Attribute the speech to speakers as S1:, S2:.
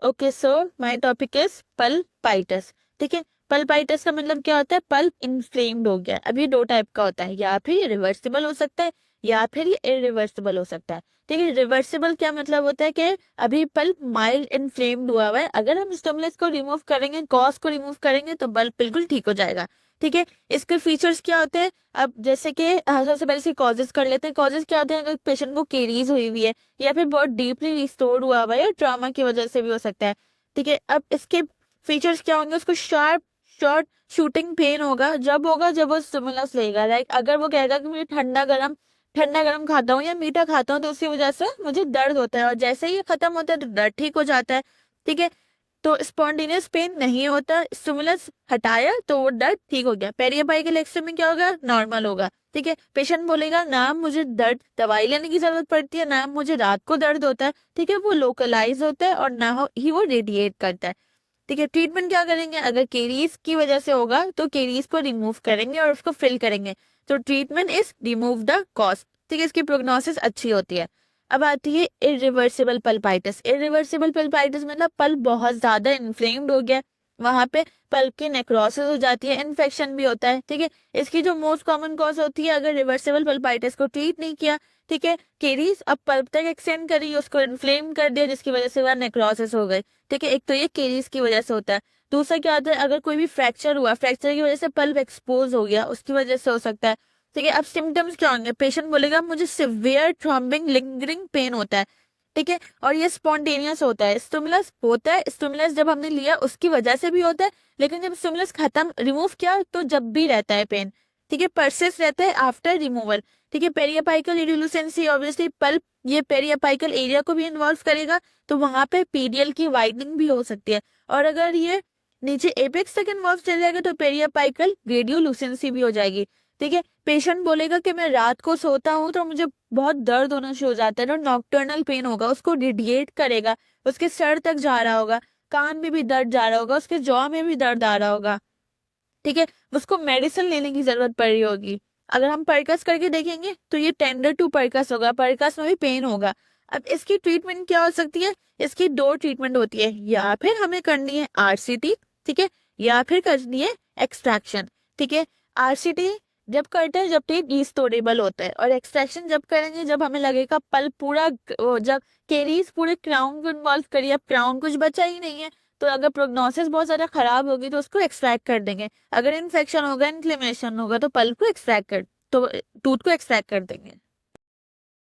S1: Okay, so my topic is pulpitis. ठीक है, pulpitis का मतलब क्या होता है? पल्प इन्फ्लेम्ड हो गया। अब ये दो टाइप का होता है, या फिर रिवर्सिबल हो सकता है या फिर ये इरिवर्सिबल हो सकता है। ठीक है, रिवर्सिबल क्या मतलब होता है कि अभी पल्प माइल्ड इन्फ्लेम्ड हुआ हुआ है, अगर हम स्टिमुलस को रिमूव करेंगे, कॉज को रिमूव करेंगे तो पल्प बिल्कुल ठीक हो जाएगा। ठीक है, इसके फीचर्स क्या होते हैं? अब जैसे कि सबसे पहले इसके कॉजेज कर लेते हैं। कॉजेज क्या होते हैं? अगर पेशेंट को केरीज हुई हुई है या फिर बहुत डीपली रिस्टोर्ड हुआ हुआ है या ट्रॉमा की वजह से भी हो सकता है। ठीक है, अब इसके फीचर्स क्या होंगे? उसको शार्प शॉर्ट शूटिंग पेन होगा, जब होगा जब वो स्टिमुलस लेगा। लाइक अगर वो कहेगा कि मुझे ठंडा गरम खाता हूँ या मीठा खाता हूँ तो उसकी वजह से मुझे दर्द होता है, और जैसे ही ये खत्म होता है तो दर्द ठीक हो जाता है। ठीक है, तो स्पॉन्टेनियस पेन नहीं होता, स्टिमुलस हटाया तो वो दर्द ठीक हो गया। पेरियापाइकल एक्सरे में क्या होगा? नॉर्मल होगा। ठीक है, पेशेंट बोलेगा ना मुझे दर्द दवाई लेने की जरूरत पड़ती है, ना मुझे रात को दर्द होता है। ठीक है, वो लोकलाइज होता है और ना ही वो रेडिएट करता है। ठीक है, ट्रीटमेंट क्या करेंगे? अगर केरीज की वजह से होगा तो केरीज को रिमूव करेंगे और उसको फिल करेंगे। तो treatment is remove the cause. ठीक है, इसकी प्रोग्नोसिस अच्छी होती है। अब आती है इरिवर्सिबल पल्पाइटिस। इरिवर्सिबल पल्पाइटिस मतलब पल्प बहुत ज्यादा इन्फ्लेम्ड हो गया, वहां पे पल्प की नेक्रोसिस हो जाती है, इन्फेक्शन भी होता है। ठीक है, इसकी जो मोस्ट कॉमन कॉज होती है अगर रिवर्सिबल पल्पाइटिस को ट्रीट नहीं किया, ठीक है, केरीज अब पल्प तक एक्सटेंड करी, उसको इन्फ्लेम कर दिया जिसकी वजह से वह नेक्रोसिस हो गई। ठीक है, एक तो ये केरीज की वजह से होता है। दूसरा क्या होता है? अगर कोई भी फ्रैक्चर हुआ, फ्रैक्चर की वजह से पल्प एक्सपोज हो गया, उसकी वजह से हो सकता है। ठीक है, अब सिम्टम्स क्या होंगे? पेशेंट बोलेगा मुझे सिवियर थ्रॉम्बिंग लिंगरिंग पेन होता है। ठीक है, और ये स्पॉन्टेनियस होता है। स्टिमुलस होता है, स्टिमुलस जब हमने लिया उसकी वजह से भी होता है, लेकिन जब स्टिमुलस खत्म रिमूव किया तो जब भी रहता है पेन। ठीक है, परसिस्ट रहता है आफ्टर रिमूवल। ठीक है, पेरियापाइकल इरिडुसेंसी ऑब्वियसली पल्प ये पेरियापाइकल एरिया को भी इन्वॉल्व करेगा, तो वहां पे पीडियल की वाइडनिंग भी हो सकती है। और अगर ये नीचे एपेक्स तक इन्वॉल्व चल जाएगा तो पेरियापाइकल रेडियोलुसेंसी भी हो जाएगी। ठीक है, पेशेंट बोलेगा कि मैं रात को सोता हूँ तो मुझे बहुत दर्द होना शुरू हो जाता है, तो नॉक्टर्नल पेन होगा, उसको रेडिएट करेगा, उसके सर तक जा रहा होगा, कान में भी दर्द जा रहा होगा, उसके जॉ में भी दर्द आ रहा होगा। ठीक है, उसको मेडिसिन लेने की जरूरत पड़ रही होगी। अगर हम परकस करके देखेंगे तो ये टेंडर टू परकस होगा, परकस में भी पेन होगा। अब इसकी ट्रीटमेंट क्या हो सकती है? इसकी दो ट्रीटमेंट होती है, या फिर हमें करनी है आरसीटी, ठीक है, या फिर करनी है एक्सट्रैक्शन। ठीक है, आरसीटी जब करते हैं जब टेप रिस्टोरेबल होता है, और एक्सट्रैक्शन जब करेंगे जब हमें लगेगा पल्प पूरा जब केरीज पूरे क्राउन को इन्वॉल्व करिए, अब क्राउन कुछ बचा ही नहीं है, तो अगर प्रोग्नोसिस बहुत ज्यादा खराब होगी तो उसको एक्सट्रैक्ट कर देंगे। अगर इन्फेक्शन होगा, इन्फ्लेमेशन होगा तो पल्प को एक्सट्रैक्ट कर तो टूथ को एक्सट्रैक्ट कर देंगे।